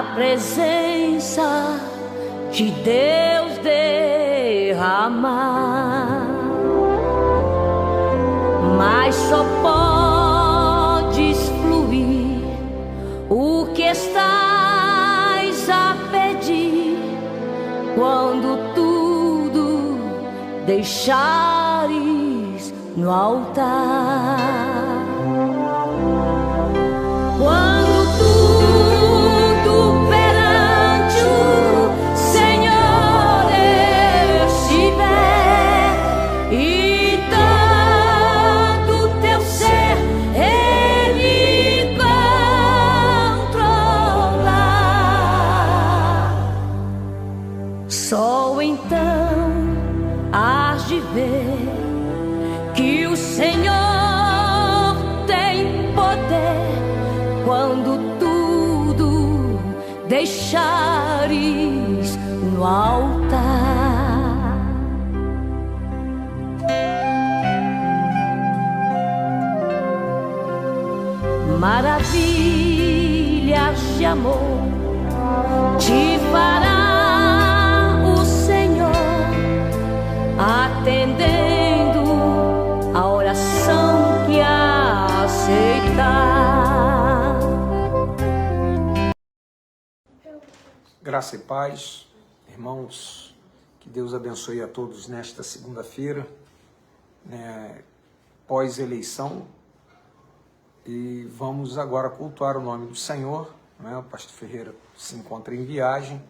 a presença de Deus derramar, mas só podes fluir o que estás a pedir quando tudo deixares no altar. Quando tudo perante o Senhor estiver e todo teu ser Ele controlar, só então hás de ver que o Senhor tem poder quando tudo deixares no altar. Maravilhas de amor te fará o Senhor, atendendo a oração que aceitar. Graça e paz, irmãos, que Deus abençoe a todos nesta segunda-feira, pós-eleição, e vamos agora cultuar o nome do Senhor. O pastor Ferreira se encontra em viagem,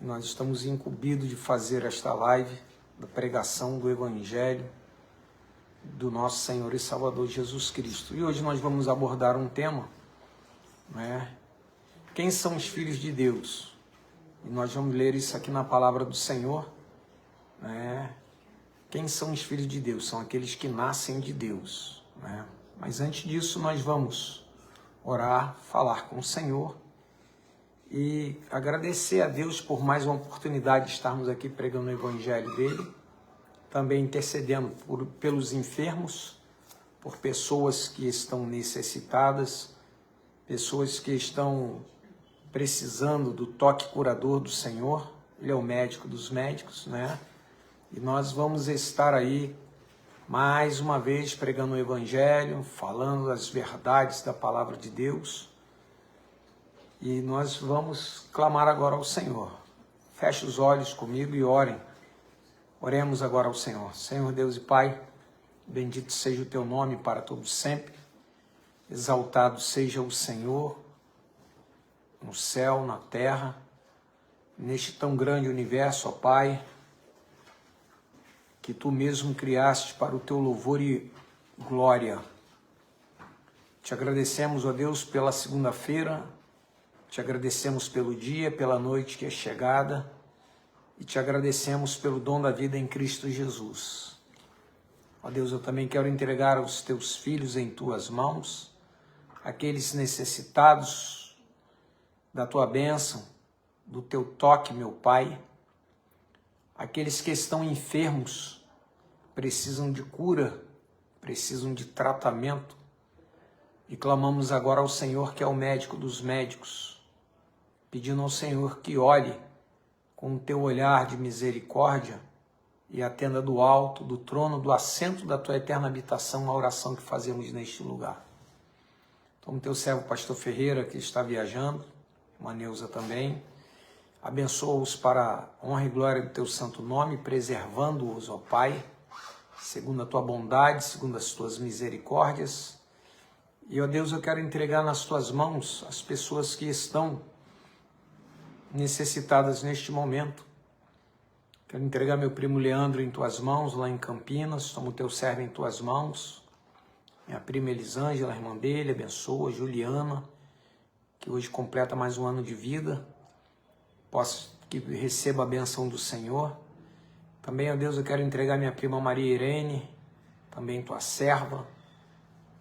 e nós estamos incumbidos de fazer esta live da pregação do Evangelho do nosso Senhor e Salvador Jesus Cristo. E hoje nós vamos abordar um tema, quem são os filhos de Deus? E nós vamos ler isso aqui na palavra do Senhor. Quem são os filhos de Deus? São aqueles que nascem de Deus. Mas antes disso nós vamos orar, falar com o Senhor e agradecer a Deus por mais uma oportunidade de estarmos aqui pregando o Evangelho dele, também intercedendo pelos enfermos, por pessoas que estão necessitadas, pessoas que estão precisando do toque curador do Senhor. Ele é o médico dos médicos, E nós vamos estar aí mais uma vez pregando o Evangelho, falando as verdades da palavra de Deus. E nós vamos clamar agora ao Senhor. Feche os olhos comigo e orem. Oremos agora ao Senhor. Senhor Deus e Pai, bendito seja o teu nome para todos sempre. Exaltado seja o Senhor no céu, na terra, neste tão grande universo, ó Pai, que Tu mesmo criaste para o Teu louvor e glória. Te agradecemos, ó Deus, pela segunda-feira, te agradecemos pelo dia, pela noite que é chegada, e te agradecemos pelo dom da vida em Cristo Jesus. Ó Deus, eu também quero entregar os Teus filhos em Tuas mãos, aqueles necessitados da Tua bênção, do Teu toque, meu Pai. Aqueles que estão enfermos, precisam de cura, precisam de tratamento. E clamamos agora ao Senhor, que é o médico dos médicos, pedindo ao Senhor que olhe com o Teu olhar de misericórdia e atenda do alto, do trono, do assento da Tua eterna habitação, a oração que fazemos neste lugar. Toma o Teu servo, pastor Ferreira, que está viajando, a Neuza também. Abençoa-os para a honra e glória do Teu santo nome, preservando-os, ó Pai, segundo a Tua bondade, segundo as Tuas misericórdias. E, ó Deus, eu quero entregar nas Tuas mãos as pessoas que estão necessitadas neste momento. Quero entregar meu primo Leandro em Tuas mãos, lá em Campinas. Toma o Teu servo em Tuas mãos. Minha prima Elisângela, a irmã dele, abençoa. Juliana, que hoje completa mais um ano de vida, que receba a benção do Senhor. Também, ó Deus, eu quero entregar minha prima Maria Irene, também Tua serva,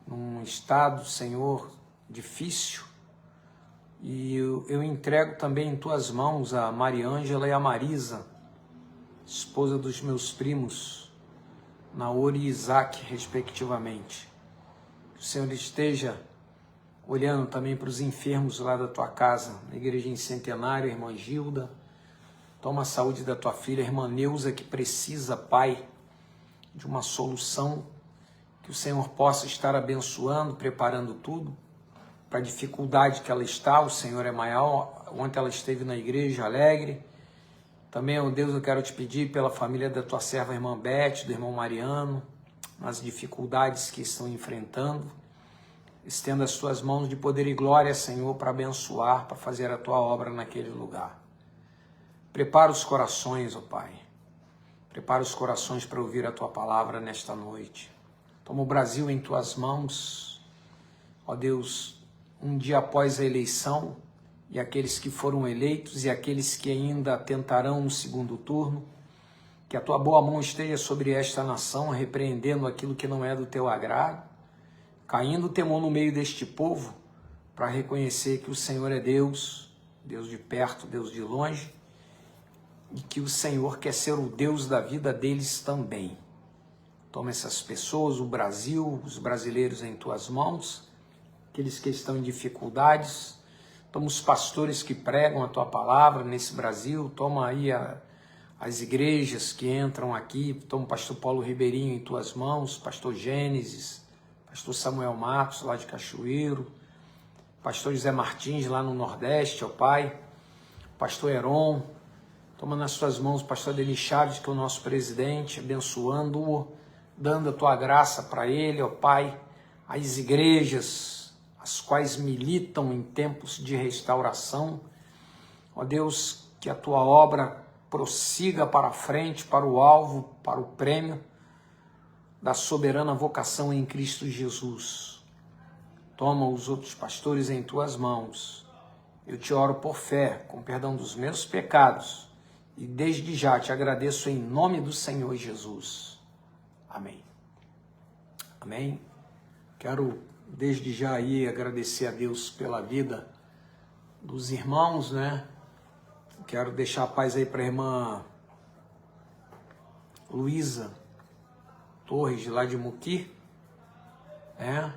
num estado, Senhor, difícil. E eu entrego também em Tuas mãos a Maria Ângela e a Marisa, esposa dos meus primos, Naori e Isaac, respectivamente. Que o Senhor esteja olhando também para os enfermos lá da tua casa, na igreja em Centenário, irmã Gilda. Toma a saúde da tua filha, irmã Neuza, que precisa, Pai, de uma solução, que o Senhor possa estar abençoando, preparando tudo para a dificuldade que ela está. O Senhor é maior. Ontem ela esteve na igreja alegre. Também, ó Deus, eu quero te pedir pela família da tua serva, irmã Beth, do irmão Mariano, nas dificuldades que estão enfrentando. Estenda as tuas mãos de poder e glória, Senhor, para abençoar, para fazer a tua obra naquele lugar. Prepara os corações, ó Pai. Prepara os corações para ouvir a tua palavra nesta noite. Toma o Brasil em tuas mãos, ó Deus, um dia após a eleição, e aqueles que foram eleitos e aqueles que ainda tentarão no segundo turno, que a tua boa mão esteja sobre esta nação, repreendendo aquilo que não é do teu agrado, caindo o temor no meio deste povo, para reconhecer que o Senhor é Deus, Deus de perto, Deus de longe, e que o Senhor quer ser o Deus da vida deles também. Toma essas pessoas, o Brasil, os brasileiros em tuas mãos, aqueles que estão em dificuldades. Toma os pastores que pregam a tua palavra nesse Brasil. Toma aí as igrejas que entram aqui. Toma o pastor Paulo Ribeirinho em tuas mãos, pastor Gênesis, pastor Samuel Matos lá de Cachoeiro, pastor José Martins lá no Nordeste, ó Pai, pastor Heron. Toma nas tuas mãos o pastor Denis Chaves, que é o nosso presidente, abençoando-o, dando a tua graça para ele, ó Pai, as igrejas, as quais militam em tempos de restauração. Ó Deus, que a tua obra prossiga para a frente, para o alvo, para o prêmio da soberana vocação em Cristo Jesus. Toma os outros pastores em tuas mãos. Eu te oro por fé, com perdão dos meus pecados, e desde já te agradeço em nome do Senhor Jesus. Amém. Amém. Quero desde já aí agradecer a Deus pela vida dos irmãos, né? Quero deixar a paz aí para a irmã Luísa Torres, lá de Muqui, né?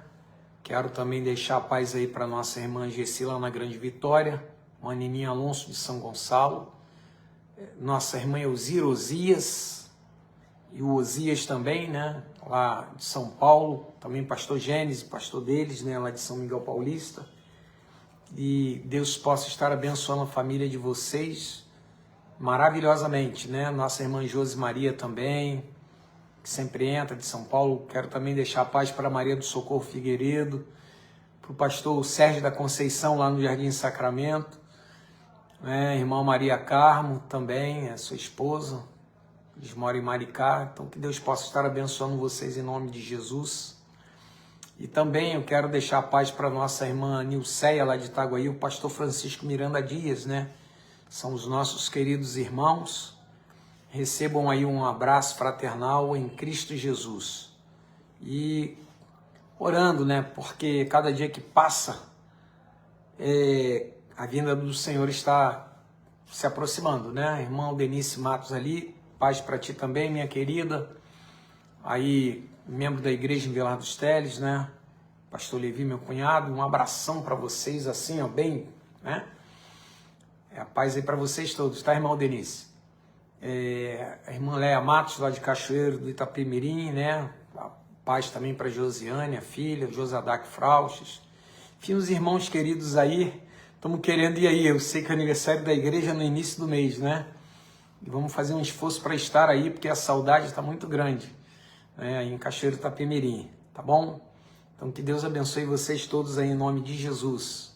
Quero também deixar a paz aí para nossa irmã Gessi, lá na Grande Vitória, uma Nininha Alonso de São Gonçalo, nossa irmã Elzira Osias, e o Osias também, né, lá de São Paulo, também pastor Gênesis, pastor deles, né, lá de São Miguel Paulista. E Deus possa estar abençoando a família de vocês maravilhosamente, né? Nossa irmã Josi Maria também, que sempre entra, de São Paulo. Quero também deixar a paz para Maria do Socorro Figueiredo, para o pastor Sérgio da Conceição, lá no Jardim Sacramento, né? Irmã Maria Carmo também, é sua esposa, eles moram em Maricá. Então que Deus possa estar abençoando vocês em nome de Jesus. E também eu quero deixar a paz para nossa irmã Nilceia, lá de Itaguaí, o pastor Francisco Miranda Dias, né? São os nossos queridos irmãos. Recebam aí um abraço fraternal em Cristo Jesus. E orando, né? Porque cada dia que passa, a vinda do Senhor está se aproximando, né? Irmão Denise Matos ali, paz para ti também, minha querida. Aí, membro da igreja em Vilar dos Teles, né? Pastor Levi, meu cunhado, um abração para vocês, assim, ó, bem, né? A paz aí para vocês todos, tá, irmão Denise? A irmã Leia Matos, lá de Cachoeiro do Itapemirim, né? A paz também para Josiane, a filha, Josadac Frauches. Enfim, os irmãos queridos aí, estamos querendo ir aí. Eu sei que é aniversário da igreja no início do mês, né? E vamos fazer um esforço para estar aí, porque a saudade está muito grande, né? Em Cachoeiro do Itapemirim, tá bom? Então que Deus abençoe vocês todos aí em nome de Jesus.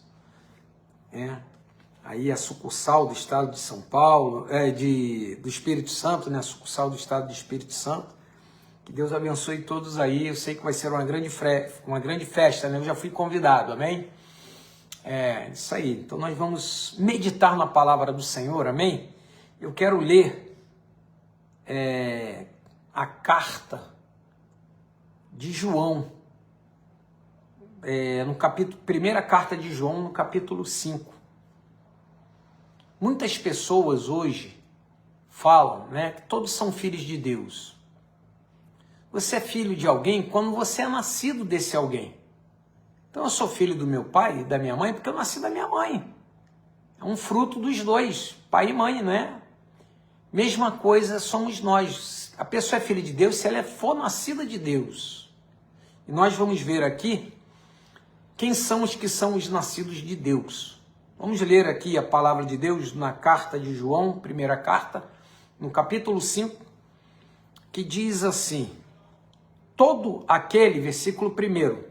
Aí a sucursal do estado de São Paulo, do Espírito Santo, né? A sucursal do estado do Espírito Santo. Que Deus abençoe todos aí. Eu sei que vai ser uma grande festa, né? Eu já fui convidado, amém? Isso aí. Então nós vamos meditar na palavra do Senhor, amém? Eu quero ler a carta de João, no capítulo, primeira carta de João, no capítulo 5. Muitas pessoas hoje falam, né, que todos são filhos de Deus. Você é filho de alguém quando você é nascido desse alguém. Então eu sou filho do meu pai e da minha mãe porque eu nasci da minha mãe. É um fruto dos dois, pai e mãe, não é? Mesma coisa somos nós. A pessoa é filha de Deus se ela for nascida de Deus. E nós vamos ver aqui quem são os que são os nascidos de Deus. Vamos ler aqui a palavra de Deus na carta de João, primeira carta, no capítulo 5, que diz assim: todo aquele, versículo 1,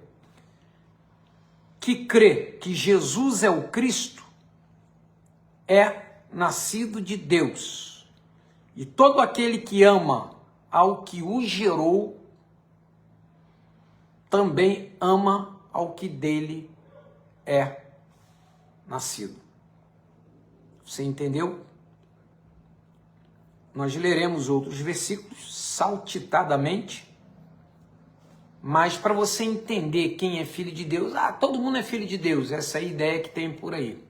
que crê que Jesus é o Cristo, é nascido de Deus. E todo aquele que ama ao que o gerou, também ama ao que dele é nascido. Você entendeu? Nós leremos outros versículos saltitadamente, mas para você entender quem é filho de Deus, todo mundo é filho de Deus, essa é a ideia que tem por aí.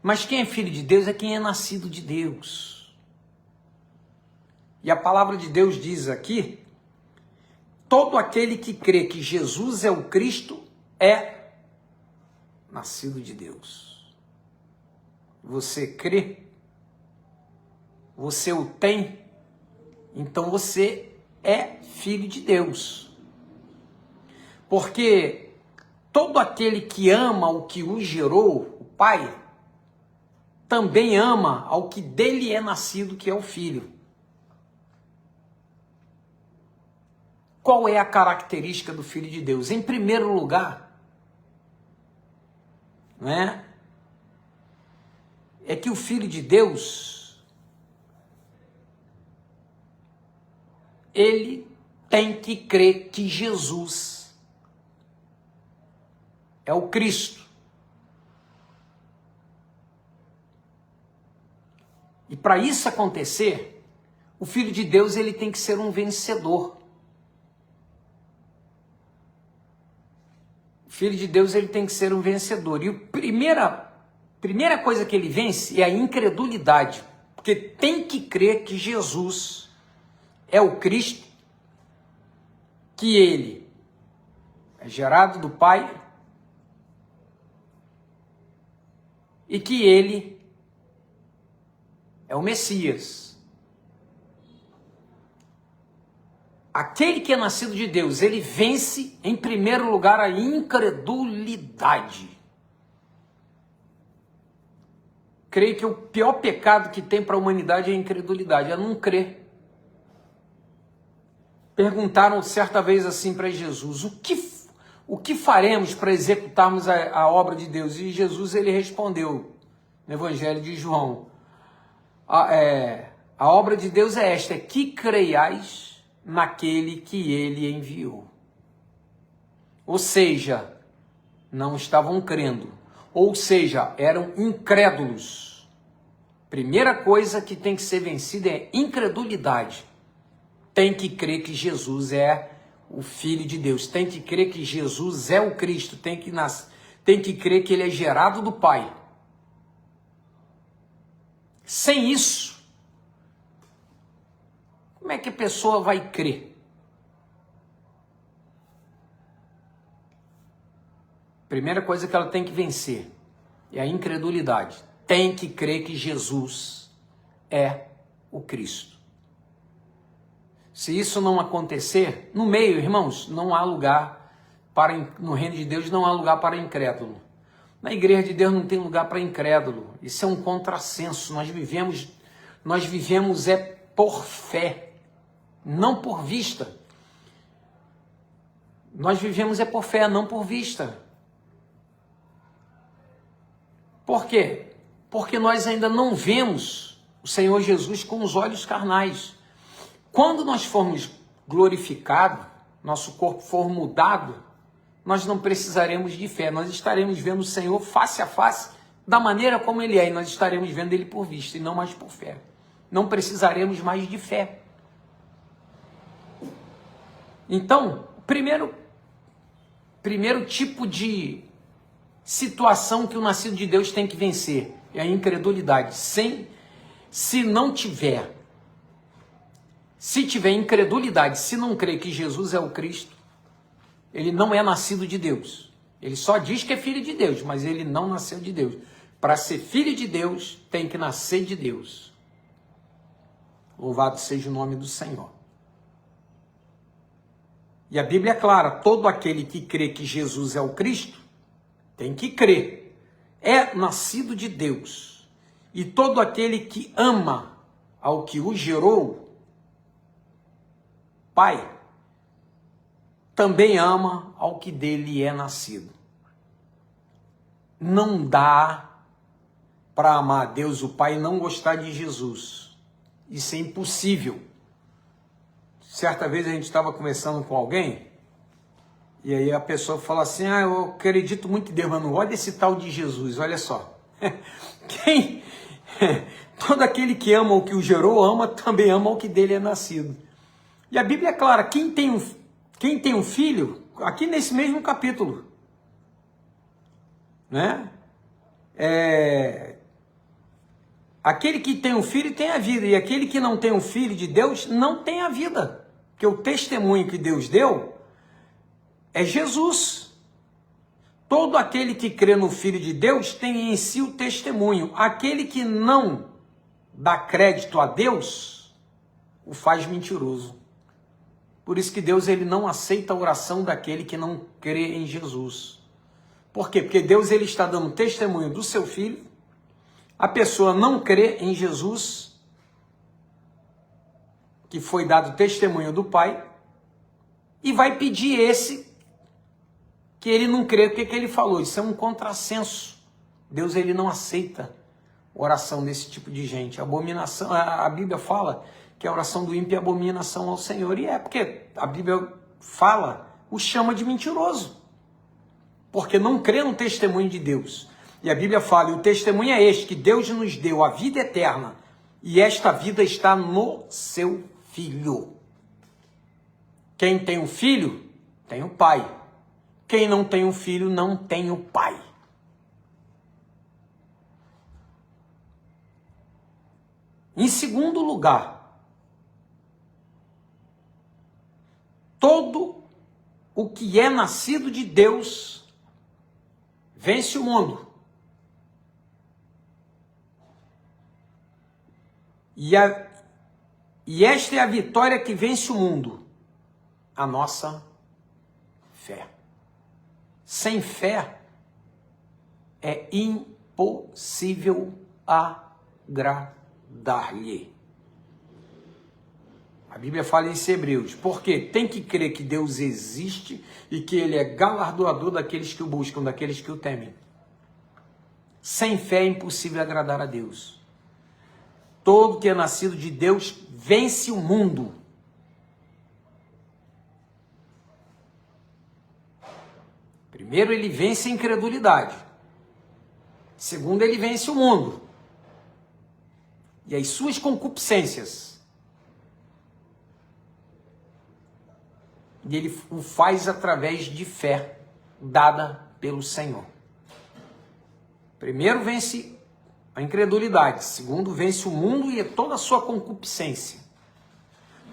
Mas quem é filho de Deus é quem é nascido de Deus. E a palavra de Deus diz aqui: todo aquele que crê que Jesus é o Cristo é nascido de Deus. Você crê? Você o tem? Então você é filho de Deus. Porque todo aquele que ama o que o gerou, o Pai, também ama ao que dele é nascido, que é o Filho. Qual é a característica do Filho de Deus? Em primeiro lugar, é que o Filho de Deus, ele tem que crer que Jesus é o Cristo. E para isso acontecer, o Filho de Deus ele tem que ser um vencedor. O Filho de Deus ele tem que ser um vencedor. E a primeira coisa que ele vence é a incredulidade. Porque tem que crer que Jesus é o Cristo, que ele é gerado do Pai e que ele é o Messias. Aquele que é nascido de Deus, ele vence em primeiro lugar a incredulidade. Creio que o pior pecado que tem para a humanidade é a incredulidade, é não crer. Perguntaram certa vez assim para Jesus: o que faremos para executarmos a obra de Deus? E Jesus ele respondeu no Evangelho de João: a obra de Deus é esta, é que creiais naquele que ele enviou. Ou seja, não estavam crendo. Ou seja, eram incrédulos. Primeira coisa que tem que ser vencida é incredulidade. Tem que crer que Jesus é o Filho de Deus. Tem que crer que Jesus é o Cristo. Tem que crer que ele é gerado do Pai. Sem isso, como é que a pessoa vai crer? Primeira coisa que ela tem que vencer é a incredulidade. Tem que crer que Jesus é o Cristo. Se isso não acontecer, no meio, irmãos, não há lugar no reino de Deus não há lugar para incrédulo. Na igreja de Deus não tem lugar para incrédulo. Isso é um contrassenso. Nós vivemos é por fé, não por vista. Nós vivemos é por fé, não por vista. Por quê? Porque nós ainda não vemos o Senhor Jesus com os olhos carnais. Quando nós formos glorificados, nosso corpo for mudado, nós não precisaremos de fé, nós estaremos vendo o Senhor face a face, da maneira como Ele é, e nós estaremos vendo Ele por vista, e não mais por fé. Não precisaremos mais de fé. Então, o primeiro tipo de situação que o nascido de Deus tem que vencer é a incredulidade. Se tiver incredulidade, se não crer que Jesus é o Cristo, ele não é nascido de Deus. Ele só diz que é filho de Deus, mas ele não nasceu de Deus. Para ser filho de Deus, tem que nascer de Deus. Louvado seja o nome do Senhor. E a Bíblia é clara, todo aquele que crê que Jesus é o Cristo, tem que crer. É nascido de Deus. E todo aquele que ama ao que o gerou, Pai, também ama ao que dele é nascido. Não dá para amar a Deus o Pai e não gostar de Jesus. Isso é impossível. Certa vez a gente estava conversando com alguém, e aí a pessoa fala assim, eu acredito muito em Deus, mas não gosto desse tal de Jesus, olha só. Todo aquele que ama o que o gerou, ama, também ama o que dele é nascido. E a Bíblia é clara, quem tem um filho, aqui nesse mesmo capítulo, né? Aquele que tem um filho tem a vida, e aquele que não tem um filho de Deus não tem a vida. Porque o testemunho que Deus deu é Jesus. Todo aquele que crê no Filho de Deus tem em si o testemunho. Aquele que não dá crédito a Deus, o faz mentiroso. Por isso que Deus ele não aceita a oração daquele que não crê em Jesus. Por quê? Porque Deus ele está dando testemunho do seu Filho, a pessoa não crê em Jesus, que foi dado testemunho do Pai, e vai pedir esse que ele não crê, o que ele falou? Isso é um contrassenso. Deus ele não aceita oração desse tipo de gente. Abominação, a Bíblia fala que a oração do ímpio é abominação ao Senhor, e é porque a Bíblia fala, o chama de mentiroso, porque não crê no testemunho de Deus. E a Bíblia fala, e o testemunho é este, que Deus nos deu a vida eterna, e esta vida está no seu Filho. Quem tem um filho, tem o Pai. Quem não tem um filho, não tem o Pai. Em segundo lugar, todo o que é nascido de Deus vence o mundo. E esta é a vitória que vence o mundo, a nossa fé. Sem fé é impossível agradar-lhe. A Bíblia fala em Hebreus, porque tem que crer que Deus existe e que Ele é galardoador daqueles que o buscam, daqueles que o temem. Sem fé é impossível agradar a Deus. Todo que é nascido de Deus vence o mundo. Primeiro, ele vence a incredulidade. Segundo, ele vence o mundo e as suas concupiscências. E ele o faz através de fé dada pelo Senhor. Primeiro, vence a incredulidade. Segundo, vence o mundo e toda a sua concupiscência.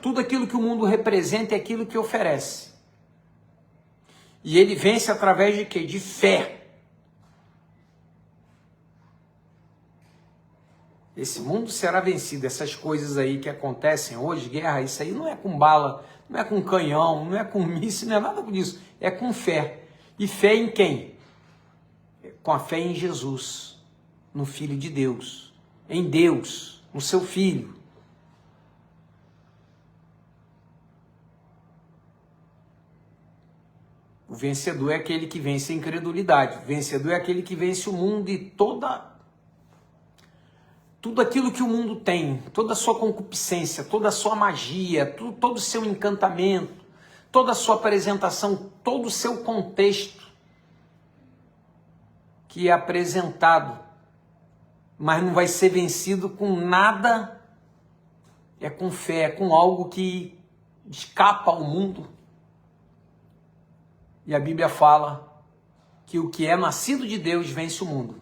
Tudo aquilo que o mundo representa é aquilo que oferece. E ele vence através de quê? De fé. Esse mundo será vencido. Essas coisas aí que acontecem hoje, guerra, isso aí não é com bala, não é com canhão, não é com míssil, não é nada disso. É com fé. E fé em quem? Com a fé em Jesus. No Filho de Deus, em Deus, no seu Filho. O vencedor é aquele que vence a incredulidade. O vencedor é aquele que vence o mundo e tudo aquilo que o mundo tem, toda a sua concupiscência, toda a sua magia, todo o seu encantamento, toda a sua apresentação, todo o seu contexto que é apresentado, mas não vai ser vencido com nada, é com fé, é com algo que escapa ao mundo. E a Bíblia fala que o que é nascido de Deus vence o mundo.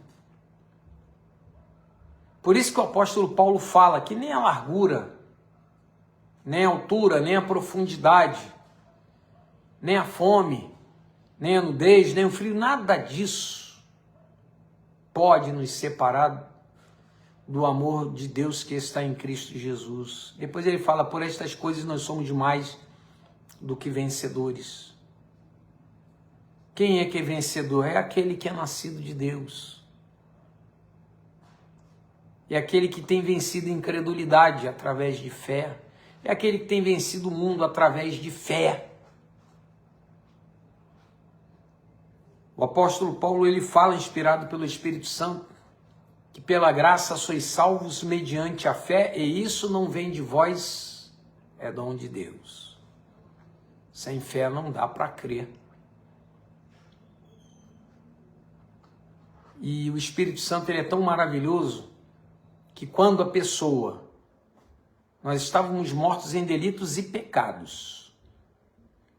Por isso que o apóstolo Paulo fala que nem a largura, nem a altura, nem a profundidade, nem a fome, nem a nudez, nem o frio, nada disso pode nos separar do amor de Deus que está em Cristo Jesus. Depois ele fala, por estas coisas nós somos mais do que vencedores. Quem é que é vencedor? É aquele que é nascido de Deus. É aquele que tem vencido a incredulidade através de fé. É aquele que tem vencido o mundo através de fé. O apóstolo Paulo, ele fala, inspirado pelo Espírito Santo, que pela graça sois salvos mediante a fé, e isso não vem de vós, é dom de Deus. Sem fé não dá para crer. E o Espírito Santo, ele é tão maravilhoso, que quando a pessoa, nós estávamos mortos em delitos e pecados,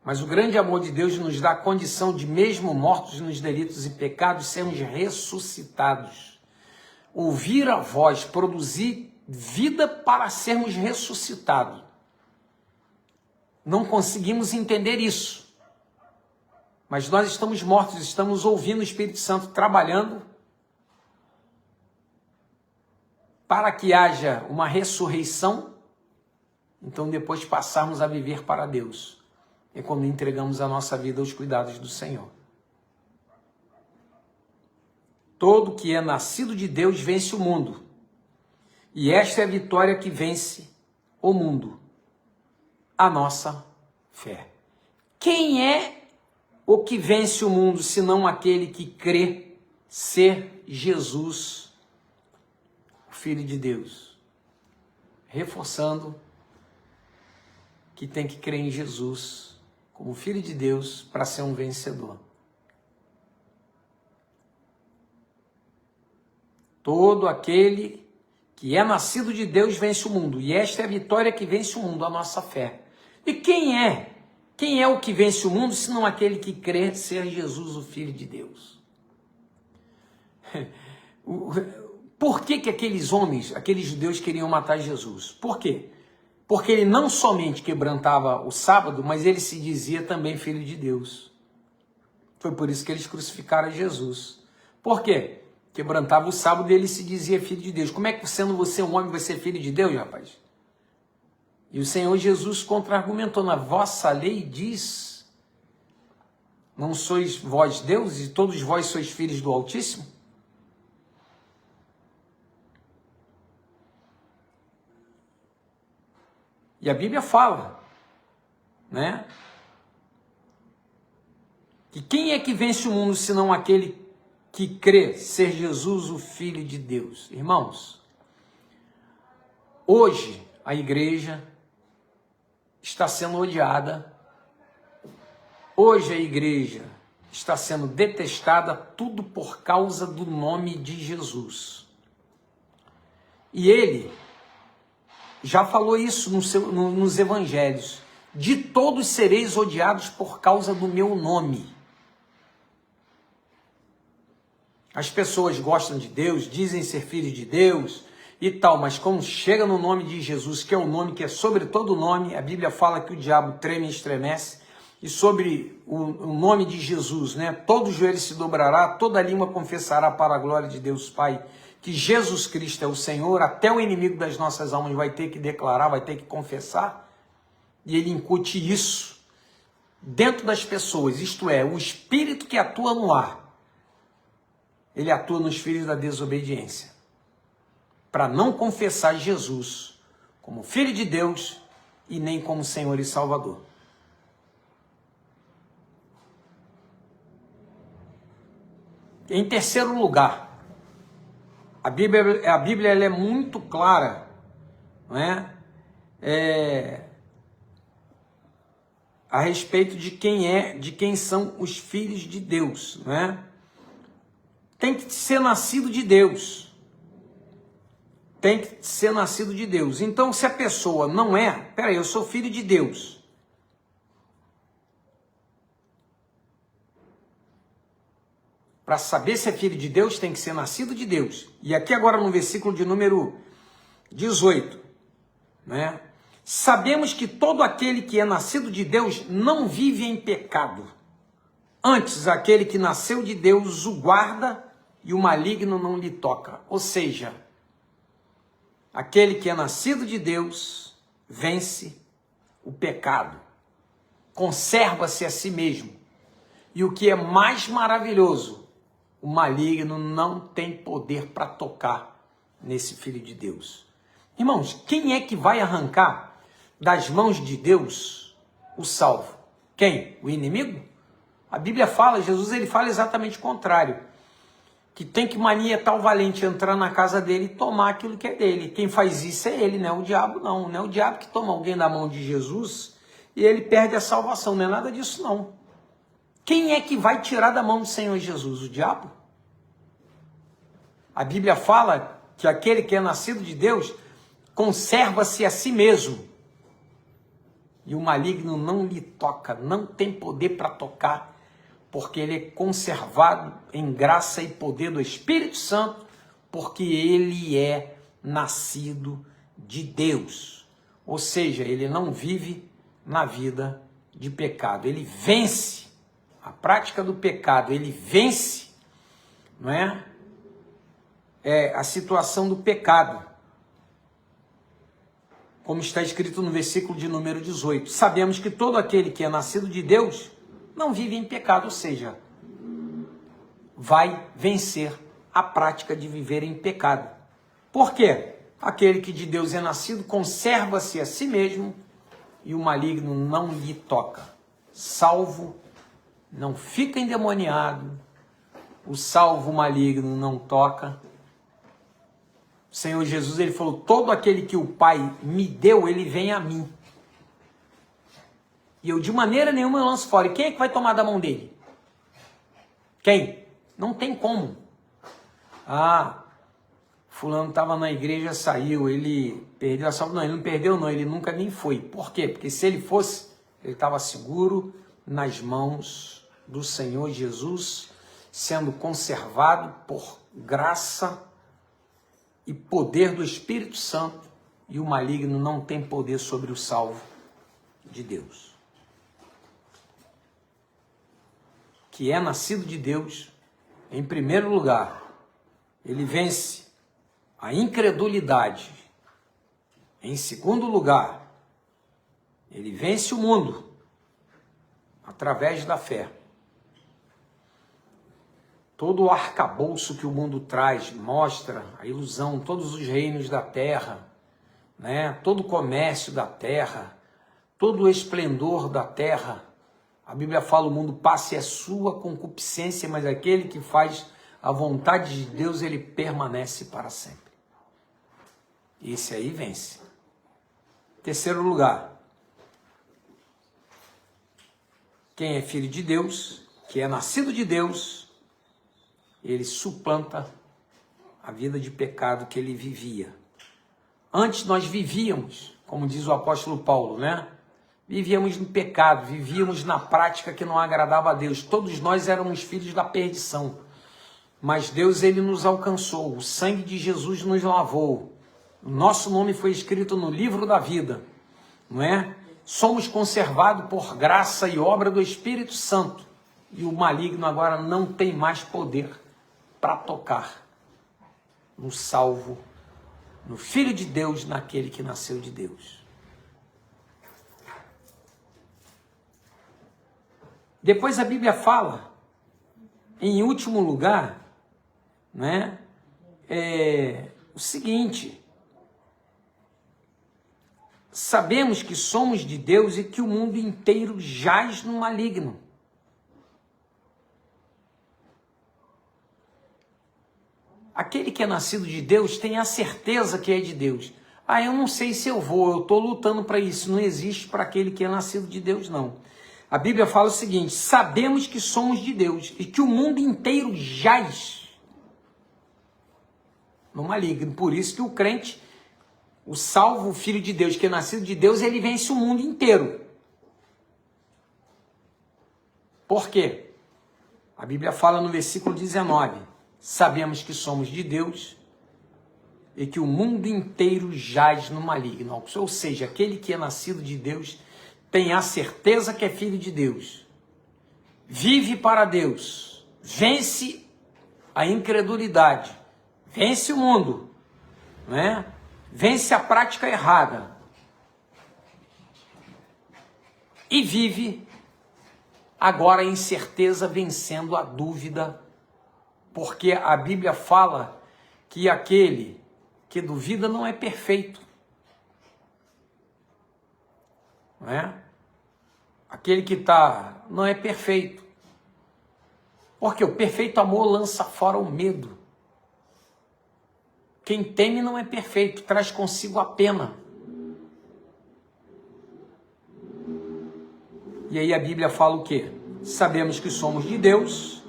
mas o grande amor de Deus nos dá a condição de, mesmo mortos nos delitos e pecados, sermos ressuscitados. Ouvir a voz, produzir vida para sermos ressuscitados. Não conseguimos entender isso. Mas nós estamos mortos, estamos ouvindo o Espírito Santo trabalhando para que haja uma ressurreição, então depois passarmos a viver para Deus. É quando entregamos a nossa vida aos cuidados do Senhor. Todo que é nascido de Deus vence o mundo. E esta é a vitória que vence o mundo. A nossa fé. Quem é o que vence o mundo, senão aquele que crê ser Jesus, o Filho de Deus? Reforçando que tem que crer em Jesus como Filho de Deus para ser um vencedor. Todo aquele que é nascido de Deus vence o mundo. E esta é a vitória que vence o mundo, a nossa fé. E quem é? Quem é o que vence o mundo, senão aquele que crê ser Jesus, o Filho de Deus? Por que aqueles homens, aqueles judeus queriam matar Jesus? Por quê? Porque ele não somente quebrantava o sábado, mas ele se dizia também Filho de Deus. Foi por isso que eles crucificaram Jesus. Por quê? Quebrantava o sábado e ele se dizia Filho de Deus. Como é que, sendo você um homem, vai ser filho de Deus, rapaz? E o Senhor Jesus contra-argumentou, na vossa lei diz, não sois vós deuses e todos vós sois filhos do Altíssimo? E a Bíblia fala, né? Que quem é que vence o mundo, senão aquele que crê ser Jesus, o Filho de Deus? Irmãos, hoje a igreja está sendo odiada, hoje a igreja está sendo detestada, tudo por causa do nome de Jesus. E ele já falou isso nos evangelhos, de todos sereis odiados por causa do meu nome. As pessoas gostam de Deus, dizem ser filhos de Deus e tal, mas quando chega no nome de Jesus, que é o nome que é sobre todo nome, a Bíblia fala que o diabo treme e estremece, e sobre o nome de Jesus, né, todo joelho se dobrará, toda língua confessará para a glória de Deus Pai, que Jesus Cristo é o Senhor, até o inimigo das nossas almas vai ter que declarar, vai ter que confessar, e ele incute isso dentro das pessoas, isto é, o Espírito que atua no ar, ele atua nos filhos da desobediência, para não confessar Jesus como Filho de Deus e nem como Senhor e Salvador. Em terceiro lugar, a Bíblia ela é muito clara, não é? A respeito de quem são os filhos de Deus, não é? Tem que ser nascido de Deus. Tem que ser nascido de Deus. Então, se a pessoa não é, peraí, eu sou filho de Deus. Para saber se é filho de Deus, tem que ser nascido de Deus. E aqui agora no versículo de número 18, né? Sabemos que todo aquele que é nascido de Deus não vive em pecado. Antes, aquele que nasceu de Deus o guarda e o maligno não lhe toca. Ou seja, aquele que é nascido de Deus vence o pecado, conserva-se a si mesmo. E o que é mais maravilhoso, o maligno não tem poder para tocar nesse Filho de Deus. Irmãos, quem é que vai arrancar das mãos de Deus o salvo? Quem? O inimigo? A Bíblia fala, Jesus ele fala exatamente o contrário. Que tem que manietar o valente entrar na casa dele e tomar aquilo que é dele. Quem faz isso é ele, não é o diabo não. Não é o diabo que toma alguém da mão de Jesus e ele perde a salvação. Não é nada disso não. Quem é que vai tirar da mão do Senhor Jesus? O diabo? A Bíblia fala que aquele que é nascido de Deus conserva-se a si mesmo. E o maligno não lhe toca, não tem poder para tocar, porque ele é conservado em graça e poder do Espírito Santo, porque ele é nascido de Deus. Ou seja, ele não vive na vida de pecado. Ele vence a prática do pecado, ele vence, não é? A situação do pecado. Como está escrito no versículo de número 18. Sabemos que todo aquele que é nascido de Deus não vive em pecado, ou seja, vai vencer a prática de viver em pecado. Por quê? Aquele que de Deus é nascido conserva-se a si mesmo e o maligno não lhe toca. Salvo não fica endemoniado, o salvo maligno não toca. O Senhor Jesus, ele falou, todo aquele que o Pai me deu, ele vem a mim. E eu de maneira nenhuma eu lanço fora. E quem é que vai tomar da mão dele? Quem? Não tem como. Ah, fulano estava na igreja, saiu, ele perdeu a salvação. Não, ele não perdeu não, ele nunca nem foi. Por quê? Porque se ele fosse, ele estava seguro nas mãos do Senhor Jesus, sendo conservado por graça e poder do Espírito Santo, e o maligno não tem poder sobre o salvo de Deus. Que é nascido de Deus, em primeiro lugar, ele vence a incredulidade. Em segundo lugar, ele vence o mundo através da fé. Todo o arcabouço que o mundo traz mostra a ilusão, todos os reinos da terra, né? Todo o comércio da terra, todo o esplendor da terra. A Bíblia fala, o mundo passa e é sua concupiscência, mas aquele que faz a vontade de Deus, ele permanece para sempre. Esse aí vence. Terceiro lugar, quem é filho de Deus, que é nascido de Deus, ele suplanta a vida de pecado que ele vivia. Antes nós vivíamos, como diz o apóstolo Paulo, né? Vivíamos no pecado, vivíamos na prática que não agradava a Deus. Todos nós éramos filhos da perdição. Mas Deus, ele nos alcançou. O sangue de Jesus nos lavou. O nosso nome foi escrito no livro da vida, não é? Somos conservados por graça e obra do Espírito Santo. E o maligno agora não tem mais poder para tocar no salvo, no Filho de Deus, naquele que nasceu de Deus. Depois a Bíblia fala, em último lugar, né, o seguinte: sabemos que somos de Deus e que o mundo inteiro jaz no maligno. Aquele que é nascido de Deus tem a certeza que é de Deus. Ah, eu não sei se eu vou, eu estou lutando para isso. Não existe para aquele que é nascido de Deus, não. A Bíblia fala o seguinte: sabemos que somos de Deus e que o mundo inteiro jaz no maligno. Por isso que o crente, o salvo, o Filho de Deus, que é nascido de Deus, ele vence o mundo inteiro. Por quê? A Bíblia fala no versículo 19: sabemos que somos de Deus e que o mundo inteiro jaz no maligno. Ou seja, aquele que é nascido de Deus tem a certeza que é filho de Deus. vive para Deus, vence a incredulidade, vence o mundo, né? Vence a prática errada e vive agora a incerteza vencendo a dúvida, porque a Bíblia fala que aquele que duvida não é perfeito, não é? Aquele que não é perfeito, porque o perfeito amor lança fora o medo. Quem teme não é perfeito, traz consigo a pena. E aí a Bíblia fala o quê? Sabemos que somos de Deus,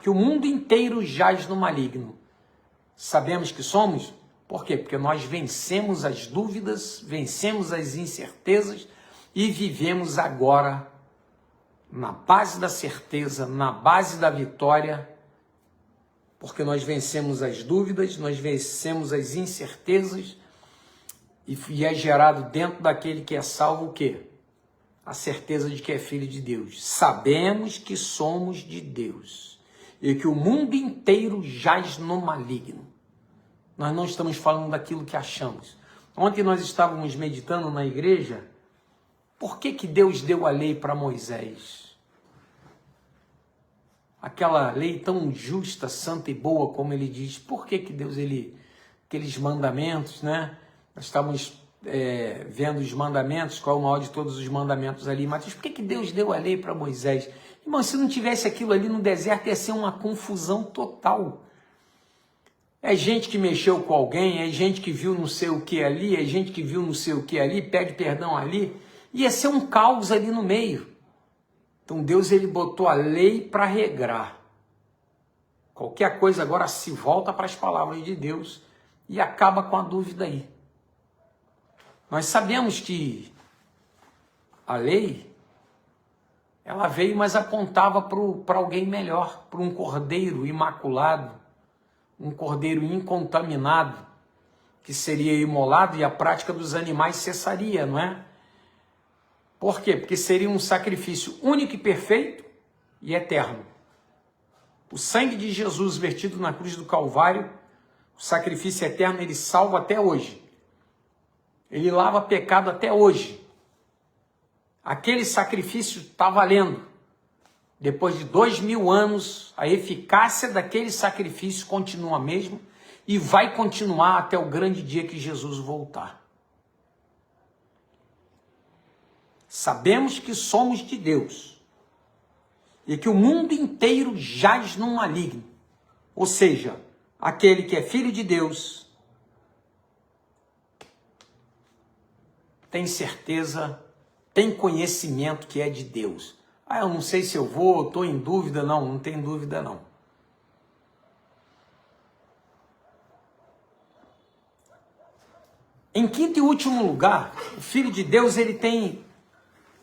que o mundo inteiro jaz no maligno. Sabemos que somos, por quê? Porque nós vencemos as dúvidas, vencemos as incertezas e vivemos agora na base da certeza, na base da vitória, porque nós vencemos as dúvidas, nós vencemos as incertezas e é gerado dentro daquele que é salvo o quê? A certeza de que é filho de Deus. Sabemos que somos de Deus e que o mundo inteiro jaz no maligno. Nós não estamos falando daquilo que achamos. Ontem nós estávamos meditando na igreja, por que Deus deu a lei para Moisés? Aquela lei tão justa, santa e boa, como ele diz. Por que Deus, aqueles mandamentos, né? Nós estamos vendo os mandamentos, qual é o maior de todos os mandamentos ali. Mateus, por que Deus deu a lei para Moisés? Irmão, se não tivesse aquilo ali no deserto, ia ser uma confusão total. É gente que mexeu com alguém, é gente que viu não sei o que ali, é gente que viu não sei o que ali, pede perdão ali. Ia ser um caos ali no meio. Então Deus ele botou a lei para regrar. Qualquer coisa agora se volta para as palavras de Deus e acaba com a dúvida aí. Nós sabemos que a lei, ela veio, mas apontava para alguém melhor, para um cordeiro imaculado, um cordeiro incontaminado, que seria imolado e a prática dos animais cessaria, não é? Por quê? Porque seria um sacrifício único e perfeito e eterno. O sangue de Jesus vertido na cruz do Calvário, o sacrifício eterno, ele salva até hoje. Ele lava pecado até hoje. Aquele sacrifício está valendo. Depois de 2000 anos, a eficácia daquele sacrifício continua mesmo e vai continuar até o grande dia que Jesus voltar. Sabemos que somos de Deus e que o mundo inteiro jaz no maligno. Ou seja, aquele que é filho de Deus tem certeza, tem conhecimento que é de Deus. Ah, eu não sei se eu vou, estou em dúvida. Não tem dúvida não. Em quinto e último lugar, o Filho de Deus, ele tem,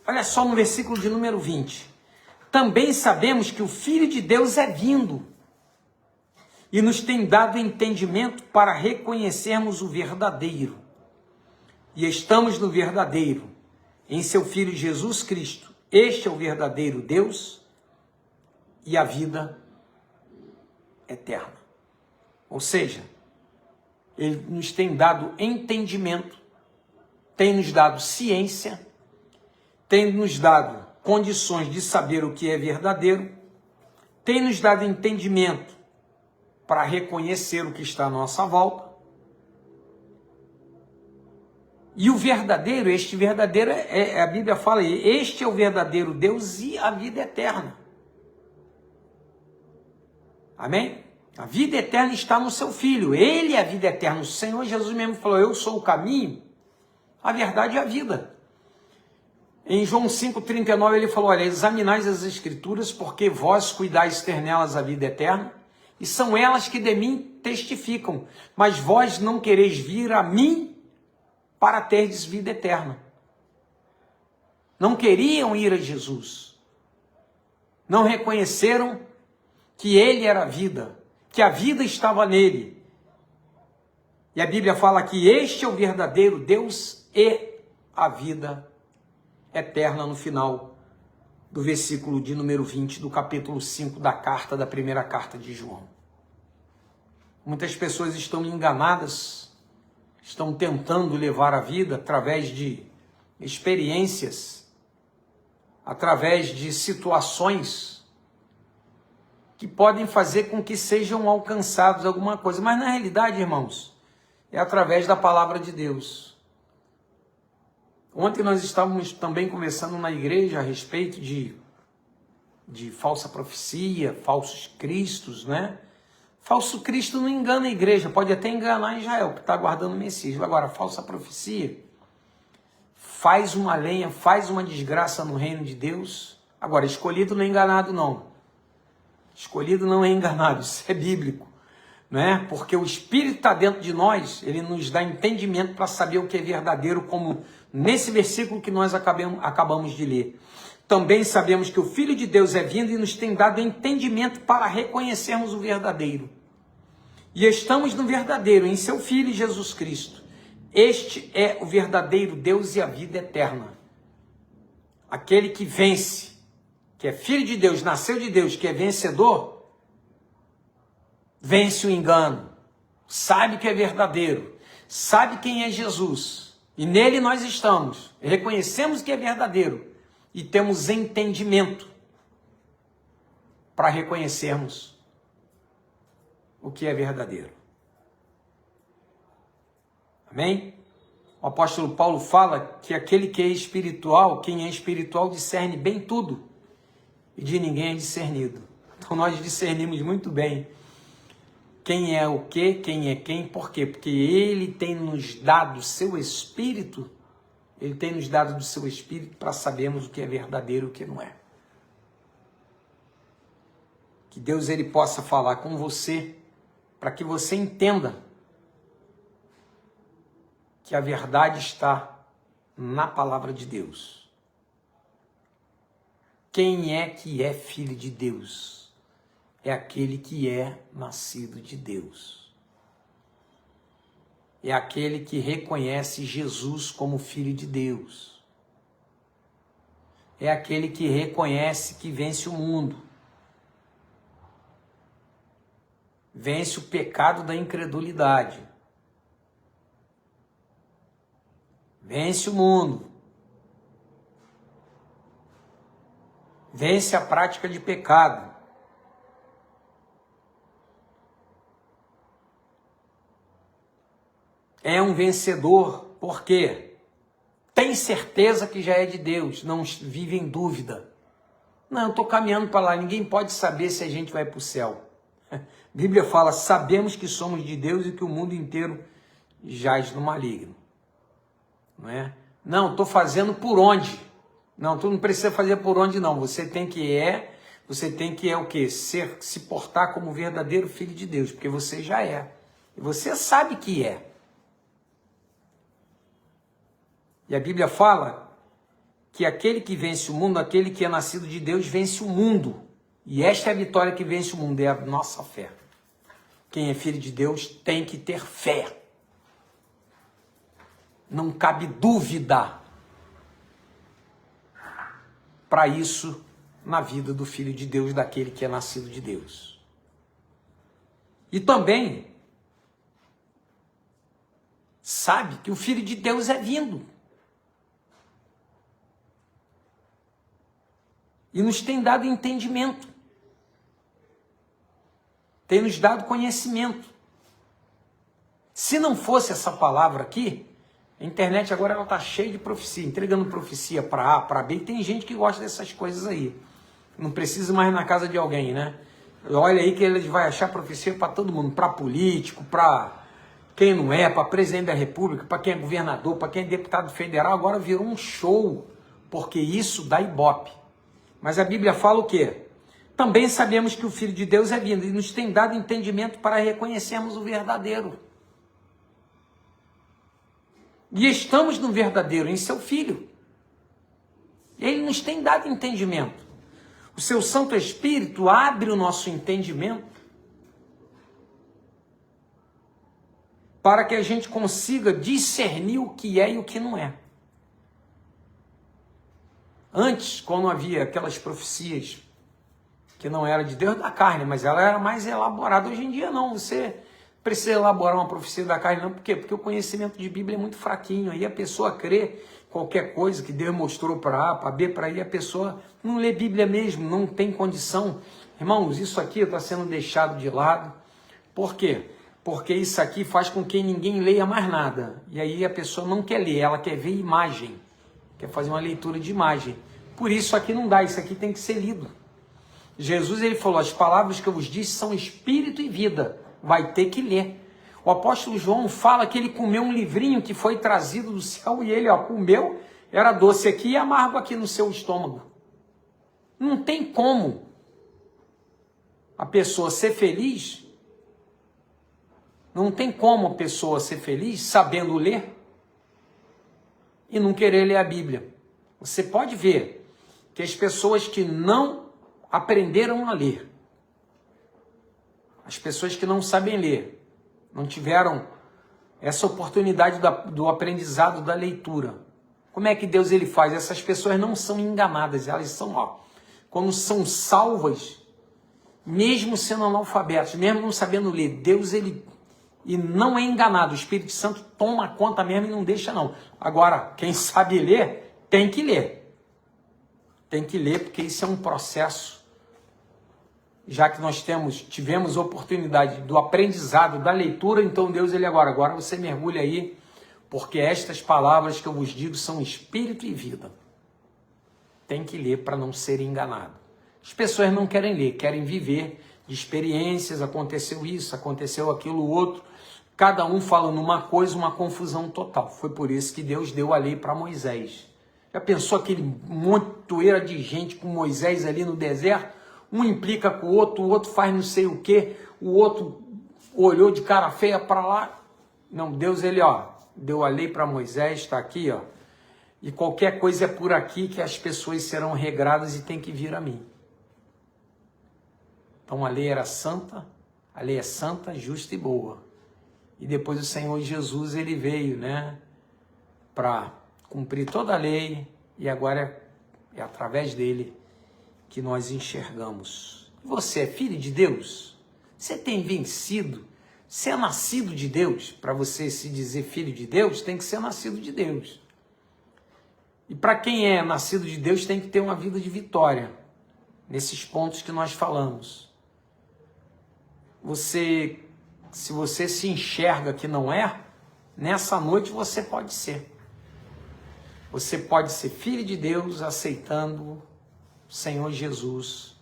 olha só no versículo de número 20. Também sabemos que o Filho de Deus é vindo e nos tem dado entendimento para reconhecermos o verdadeiro. E estamos no verdadeiro, em seu Filho Jesus Cristo. Este é o verdadeiro Deus e a vida eterna. Ou seja, ele nos tem dado entendimento, tem nos dado ciência, tem nos dado condições de saber o que é verdadeiro, tem nos dado entendimento para reconhecer o que está à nossa volta. E o verdadeiro, este verdadeiro, a Bíblia fala aí, este é o verdadeiro Deus e a vida eterna. Amém? A vida eterna está no seu Filho, ele é a vida eterna. O Senhor Jesus mesmo falou, eu sou o caminho, a verdade e a vida. Em João 5,39 ele falou, olha, examinais as Escrituras, porque vós cuidais ter nelas a vida eterna, e são elas que de mim testificam, mas vós não quereis vir a mim para terdes vida eterna. Não queriam ir a Jesus. Não reconheceram que ele era a vida, que a vida estava nele. E a Bíblia fala que este é o verdadeiro Deus e a vida eterna no final do versículo de número 20 do capítulo 5 da primeira carta de João. Muitas pessoas estão enganadas, estão tentando levar a vida através de experiências, através de situações que podem fazer com que sejam alcançados alguma coisa. Mas na realidade, irmãos, é através da palavra de Deus. Ontem nós estávamos também conversando na igreja a respeito de falsa profecia, falsos cristos, né? Falso Cristo não engana a igreja, pode até enganar Israel, que está aguardando o Messias. Agora, falsa profecia faz uma lenha, faz uma desgraça no reino de Deus. Agora, escolhido não é enganado, não. Escolhido não é enganado, isso é bíblico, né? Porque o Espírito está dentro de nós, ele nos dá entendimento para saber o que é verdadeiro, como nesse versículo que nós acabamos de ler. Também sabemos que o Filho de Deus é vindo e nos tem dado entendimento para reconhecermos o verdadeiro. E estamos no verdadeiro, em seu Filho Jesus Cristo. Este é o verdadeiro Deus e a vida eterna. Aquele que vence, que é Filho de Deus, nasceu de Deus, que é vencedor, vence o engano, sabe que é verdadeiro, sabe quem é Jesus. E nele nós estamos, reconhecemos que é verdadeiro. E temos entendimento para reconhecermos o que é verdadeiro. Amém? O apóstolo Paulo fala que aquele que é espiritual, quem é espiritual discerne bem tudo, e de ninguém é discernido. Então nós discernimos muito bem quem é o quê, quem é quem, por quê? Porque ele tem nos dado o seu espírito. Ele tem nos dado do seu Espírito para sabermos o que é verdadeiro e o que não é. Que Deus ele possa falar com você, para que você entenda que a verdade está na palavra de Deus. Quem é que é filho de Deus? É aquele que é nascido de Deus. É aquele que reconhece Jesus como Filho de Deus. É aquele que reconhece que vence o mundo. Vence o pecado da incredulidade. Vence o mundo. Vence a prática de pecado. É um vencedor, porque tem certeza que já é de Deus, não vive em dúvida. Não, eu estou caminhando para lá, ninguém pode saber se a gente vai para o céu. A Bíblia fala, sabemos que somos de Deus e que o mundo inteiro jaz no maligno. Não é? Não, estou fazendo por onde? Não, tu não precisa fazer por onde não, você tem que o quê? Se portar como verdadeiro filho de Deus, porque você já é. E você sabe que é. E a Bíblia fala que aquele que vence o mundo, aquele que é nascido de Deus, vence o mundo. E esta é a vitória que vence o mundo, é a nossa fé. Quem é filho de Deus tem que ter fé. Não cabe dúvida para isso na vida do Filho de Deus, daquele que é nascido de Deus. E também sabe que o Filho de Deus é vindo. E nos tem dado entendimento. Tem nos dado conhecimento. Se não fosse essa palavra aqui, a internet agora está cheia de profecia, entregando profecia para A, para B, e tem gente que gosta dessas coisas aí. Não precisa mais ir na casa de alguém, né? Olha aí que ele vai achar profecia para todo mundo, para político, para quem não é, para presidente da república, para quem é governador, para quem é deputado federal, agora virou um show, porque isso dá ibope. Mas a Bíblia fala o quê? Também sabemos que o Filho de Deus é vindo e nos tem dado entendimento para reconhecermos o verdadeiro. E estamos no verdadeiro, em seu Filho. Ele nos tem dado entendimento. O seu Santo Espírito abre o nosso entendimento para que a gente consiga discernir o que é e o que não é. Antes, quando havia aquelas profecias que não era de Deus da carne, mas ela era mais elaborada. Hoje em dia não, você precisa elaborar uma profecia da carne, não. Por quê? Porque o conhecimento de Bíblia é muito fraquinho, aí a pessoa crê qualquer coisa que Deus mostrou para A, para B, para I, a pessoa não lê Bíblia mesmo, não tem condição. Irmãos, isso aqui está sendo deixado de lado. Por quê? Porque isso aqui faz com que ninguém leia mais nada. E aí a pessoa não quer ler, ela quer ver imagem, quer fazer uma leitura de imagem. Por isso aqui não dá, isso aqui tem que ser lido. Jesus, ele falou, as palavras que eu vos disse são espírito e vida. Vai ter que ler. O apóstolo João fala que ele comeu um livrinho que foi trazido do céu e ele comeu, era doce aqui e amargo aqui no seu estômago. Não tem como a pessoa ser feliz, não tem como a pessoa ser feliz sabendo ler e não querer ler a Bíblia. Você pode ver que as pessoas que não aprenderam a ler, as pessoas que não sabem ler, não tiveram essa oportunidade do aprendizado da leitura. Como é que Deus ele faz? Essas pessoas não são enganadas, elas são, quando são salvas, mesmo sendo analfabetos, mesmo não sabendo ler, Deus ele e não é enganado, o Espírito Santo toma conta mesmo e não deixa não. Agora, quem sabe ler, tem que ler. Tem que ler, porque isso é um processo. Já que nós tivemos oportunidade do aprendizado, da leitura, então Deus ele agora você mergulha aí, porque estas palavras que eu vos digo são espírito e vida. Tem que ler para não ser enganado. As pessoas não querem ler, querem viver de experiências, aconteceu isso, aconteceu aquilo, outro. Cada um falando uma coisa, uma confusão total. Foi por isso que Deus deu a lei para Moisés. Já pensou aquele montoeira de gente com Moisés ali no deserto? Um implica com o outro faz não sei o que, o outro olhou de cara feia para lá. Não, Deus ele deu a lei para Moisés, está aqui, e qualquer coisa é por aqui que as pessoas serão regradas e tem que vir a mim. Então a lei era santa, a lei é santa, justa e boa. E depois o Senhor Jesus ele veio, para cumprir toda a lei e agora é através dele que nós enxergamos. Você é filho de Deus? Você tem vencido? Você é nascido de Deus? Para você se dizer filho de Deus, tem que ser nascido de Deus. E para quem é nascido de Deus, tem que ter uma vida de vitória. Nesses pontos que nós falamos. Se você se enxerga que não é, nessa noite você pode ser. Você pode ser filho de Deus aceitando Senhor Jesus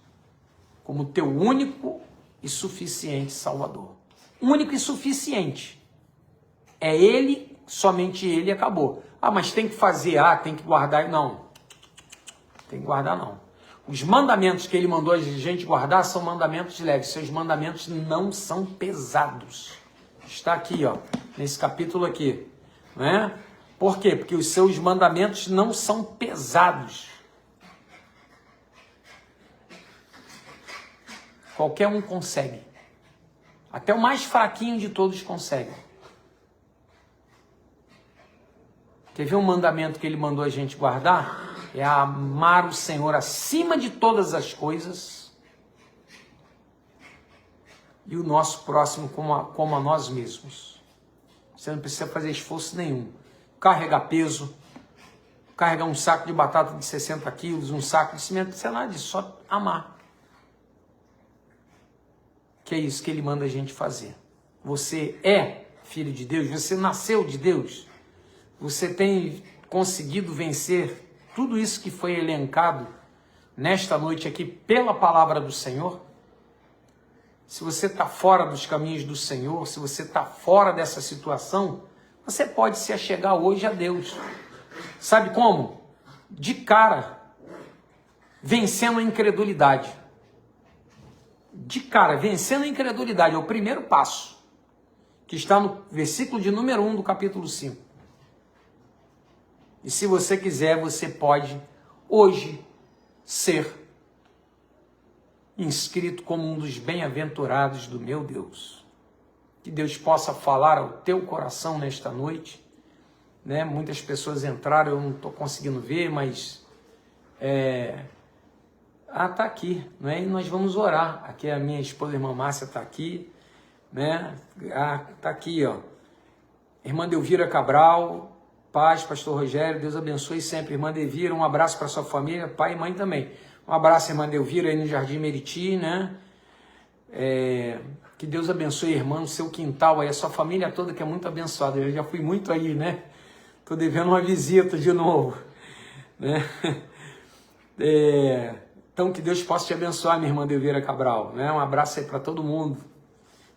como teu único e suficiente Salvador. Único e suficiente. É Ele, somente Ele e acabou. Mas tem que fazer, tem que guardar. Não. Tem que guardar não. Os mandamentos que Ele mandou a gente guardar são mandamentos leves. Seus mandamentos não são pesados. Está aqui, nesse capítulo aqui. Não é? Por quê? Porque os seus mandamentos não são pesados. Qualquer um consegue. Até o mais fraquinho de todos consegue. Quer ver um mandamento que ele mandou a gente guardar? É amar o Senhor acima de todas as coisas e o nosso próximo como a nós mesmos. Você não precisa fazer esforço nenhum. Carregar peso, carregar um saco de batata de 60 quilos, um saco de cimento, não precisa nada disso, só amar. Que é isso que ele manda a gente fazer. Você é filho de Deus, você nasceu de Deus, você tem conseguido vencer tudo isso que foi elencado nesta noite aqui pela palavra do Senhor. Se você está fora dos caminhos do Senhor, se você está fora dessa situação, você pode se achegar hoje a Deus. Sabe como? De cara, vencendo a incredulidade. De cara, vencendo a incredulidade, é o primeiro passo, que está no versículo de número 1 do capítulo 5. E se você quiser, você pode hoje ser inscrito como um dos bem-aventurados do meu Deus. Que Deus possa falar ao teu coração nesta noite. Muitas pessoas entraram, eu não estou conseguindo ver, mas Tá aqui, né? E nós vamos orar. Aqui a minha esposa, a irmã Márcia, tá aqui, né? Tá aqui, ó. Irmã Delvira Cabral, paz, pastor Rogério, Deus abençoe sempre. Irmã Delvira, um abraço para sua família, pai e mãe também. Um abraço, irmã Delvira, aí no Jardim Meriti, né? Que Deus abençoe, irmã, no seu quintal, aí a sua família toda, que é muito abençoada. Eu já fui muito aí, né? Tô devendo uma visita de novo, né? Então, que Deus possa te abençoar, minha irmã Delvira Cabral, né? Um abraço aí para todo mundo.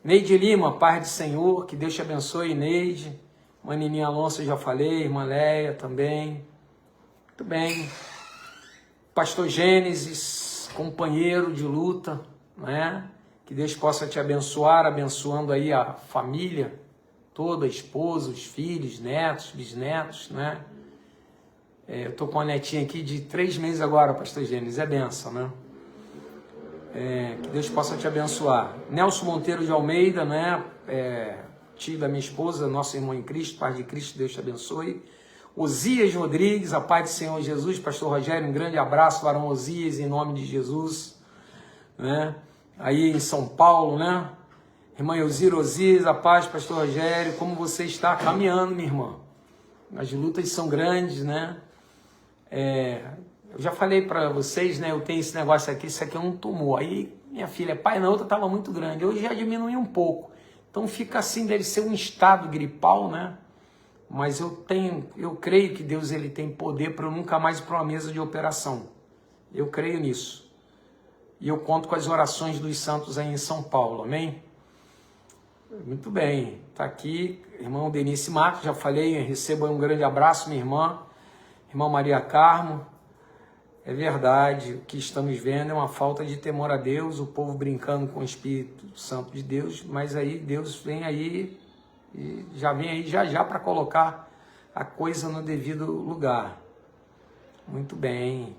Neide Lima, paz do Senhor, que Deus te abençoe, Neide. Irmã Nininha Alonso, eu já falei, irmã Leia também. Muito bem. Pastor Gênesis, companheiro de luta, né? Que Deus possa te abençoar, abençoando aí a família toda, a esposa, os filhos, netos, bisnetos, né? Eu tô com uma netinha aqui de 3 meses agora, pastor Gênesis, é bênção, né? Que Deus possa te abençoar. Nelson Monteiro de Almeida, né? Tio da minha esposa, nosso irmão em Cristo, paz de Cristo, Deus te abençoe. Osias Rodrigues, a paz do Senhor Jesus, pastor Rogério, um grande abraço, varão Osias, em nome de Jesus, né? Aí em São Paulo, né? Irmã Elzira Osias, a paz, pastor Rogério, como você está caminhando, minha irmã? As lutas são grandes, né? Eu já falei para vocês, né? Eu tenho esse negócio aqui, isso aqui é um tumor. Aí minha filha, pai, na outra estava muito grande, hoje já diminui um pouco. Então fica assim, deve ser um estado gripal, né? Mas eu creio que Deus ele tem poder para eu nunca mais ir para uma mesa de operação. Eu creio nisso. E eu conto com as orações dos santos aí em São Paulo, amém? Muito bem, tá aqui, irmão Denise Matos, já falei, receba um grande abraço, minha irmã Maria Carmo. É verdade, o que estamos vendo é uma falta de temor a Deus, o povo brincando com o Espírito Santo de Deus, mas aí Deus vem aí, e já vem aí já para colocar a coisa no devido lugar. Muito bem.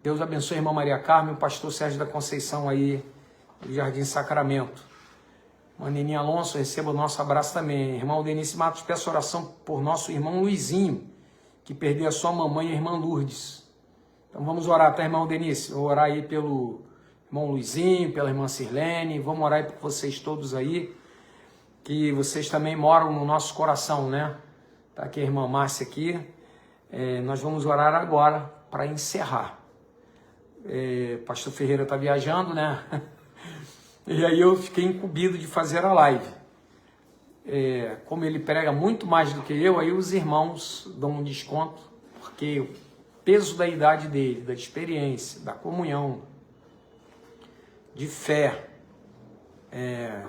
Deus abençoe a irmã Maria Carmo e o pastor Sérgio da Conceição aí, do Jardim Sacramento. Nininha Alonso, receba o nosso abraço também. Irmão Denise Matos, peço oração por nosso irmão Luizinho, que perdeu a sua mamãe e a irmã Lourdes. Então vamos orar, tá, irmão Denise? Vou orar aí pelo irmão Luizinho, pela irmã Sirlene, vamos orar aí por vocês todos aí, que vocês também moram no nosso coração, né? Tá aqui a irmã Márcia aqui. Nós vamos orar agora para encerrar. Pastor Ferreira está viajando, né? E aí eu fiquei incumbido de fazer a live. Como ele prega muito mais do que eu, aí os irmãos dão um desconto, porque o peso da idade dele, da experiência, da comunhão, de fé, é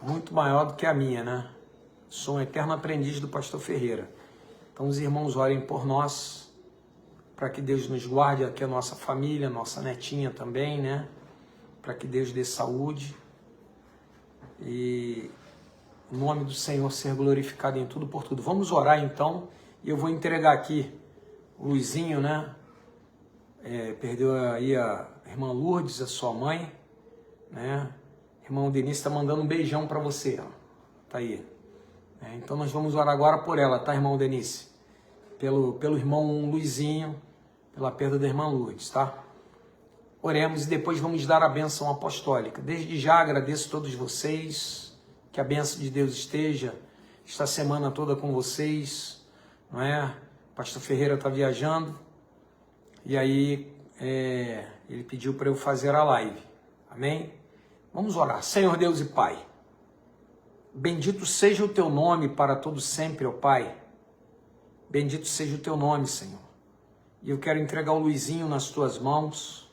muito maior do que a minha, né? Sou um eterno aprendiz do pastor Ferreira. Então os irmãos orem por nós, para que Deus nos guarde aqui, a nossa família, nossa netinha também, né? Para que Deus dê saúde e o nome do Senhor ser glorificado em tudo por tudo. Vamos orar então, e eu vou entregar aqui o Luizinho, né? Perdeu aí a irmã Lourdes, a sua mãe, né? Irmão Denise está mandando um beijão para você, ó. Tá aí. Então nós vamos orar agora por ela, tá, irmão Denise? Pelo irmão Luizinho, pela perda da irmã Lourdes, tá? Oremos e depois vamos dar a bênção apostólica. Desde já agradeço a todos vocês, que a bênção de Deus esteja esta semana toda com vocês, não é? Pastor Ferreira está viajando e aí ele pediu para eu fazer a live, amém? Vamos orar. Senhor Deus e Pai, bendito seja o teu nome para todo sempre, ó Pai. Bendito seja o teu nome, Senhor. E eu quero entregar o Luizinho nas tuas mãos.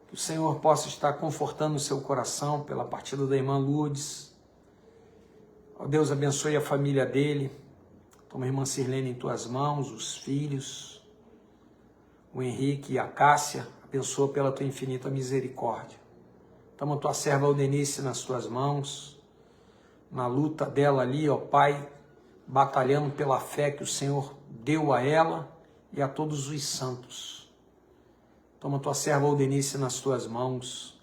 Que o Senhor possa estar confortando o seu coração pela partida da irmã Lourdes. Ó Deus, abençoe a família dele. Toma a irmã Sirlene em tuas mãos, os filhos, o Henrique e a Cássia. Abençoa pela tua infinita misericórdia. Toma a tua serva Aldenice nas tuas mãos. Na luta dela ali, ó Pai, batalhando pela fé que o Senhor deu a ela e a todos os santos. Toma tua serva Aldenice nas tuas mãos.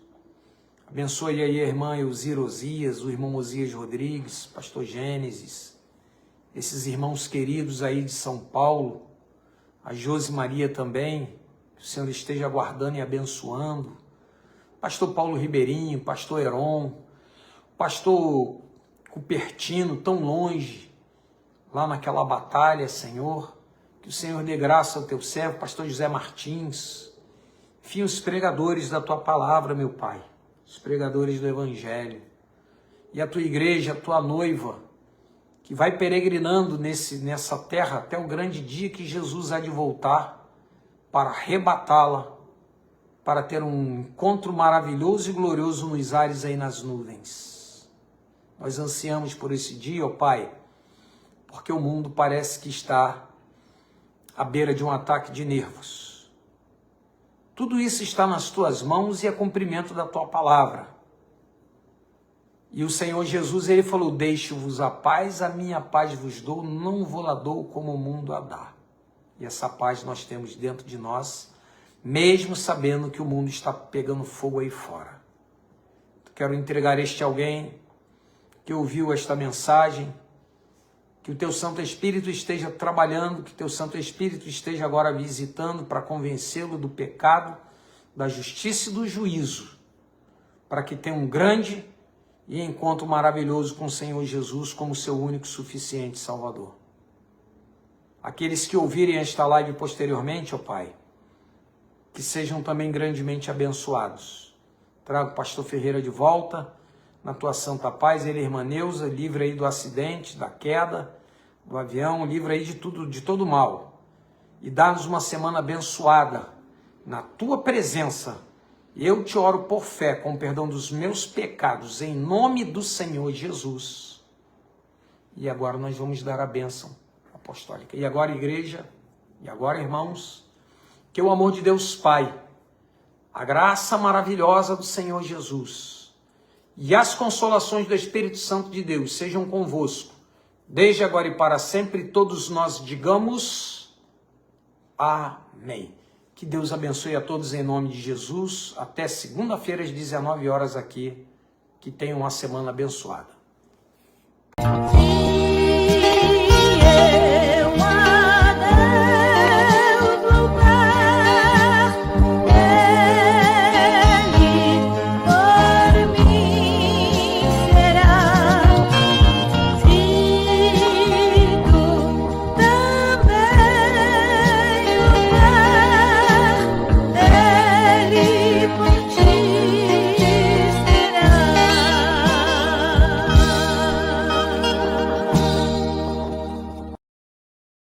Abençoe aí a irmã Elzira Osias, o irmão Osias Rodrigues, pastor Gênesis, esses irmãos queridos aí de São Paulo, a Josi Maria também, que o Senhor esteja guardando e abençoando, pastor Paulo Ribeirinho, pastor Heron, pastor Cupertino, tão longe, lá naquela batalha, Senhor, que o Senhor dê graça ao teu servo, pastor José Martins, enfim, os pregadores da tua palavra, meu Pai, os pregadores do Evangelho, e a tua igreja, a tua noiva, que vai peregrinando nessa terra até o grande dia que Jesus há de voltar para arrebatá-la, para ter um encontro maravilhoso e glorioso nos ares aí nas nuvens. Nós ansiamos por esse dia, ó Pai, porque o mundo parece que está à beira de um ataque de nervos. Tudo isso está nas tuas mãos e é cumprimento da tua palavra. E o Senhor Jesus, ele falou, deixo-vos a paz, a minha paz vos dou, não vou lá dou como o mundo a dá. E essa paz nós temos dentro de nós, mesmo sabendo que o mundo está pegando fogo aí fora. Quero entregar este alguém que ouviu esta mensagem, que o teu Santo Espírito esteja trabalhando, que o teu Santo Espírito esteja agora visitando para convencê-lo do pecado, da justiça e do juízo, para que tenha um grande e encontro maravilhoso com o Senhor Jesus como seu único e suficiente Salvador. Aqueles que ouvirem esta live posteriormente, ó Pai, que sejam também grandemente abençoados. Trago o pastor Ferreira de volta na tua santa paz, ele e a irmã Neuza, livre aí do acidente, da queda, do avião, livre aí de tudo, de todo mal. E dá-nos uma semana abençoada na tua presença. Eu te oro por fé, com o perdão dos meus pecados, em nome do Senhor Jesus. E agora nós vamos dar a bênção apostólica. E agora, igreja, e agora, irmãos, que o amor de Deus Pai, a graça maravilhosa do Senhor Jesus e as consolações do Espírito Santo de Deus sejam convosco, desde agora e para sempre, todos nós digamos amém. Que Deus abençoe a todos em nome de Jesus. Até segunda-feira às 19 horas aqui. Que tenham uma semana abençoada.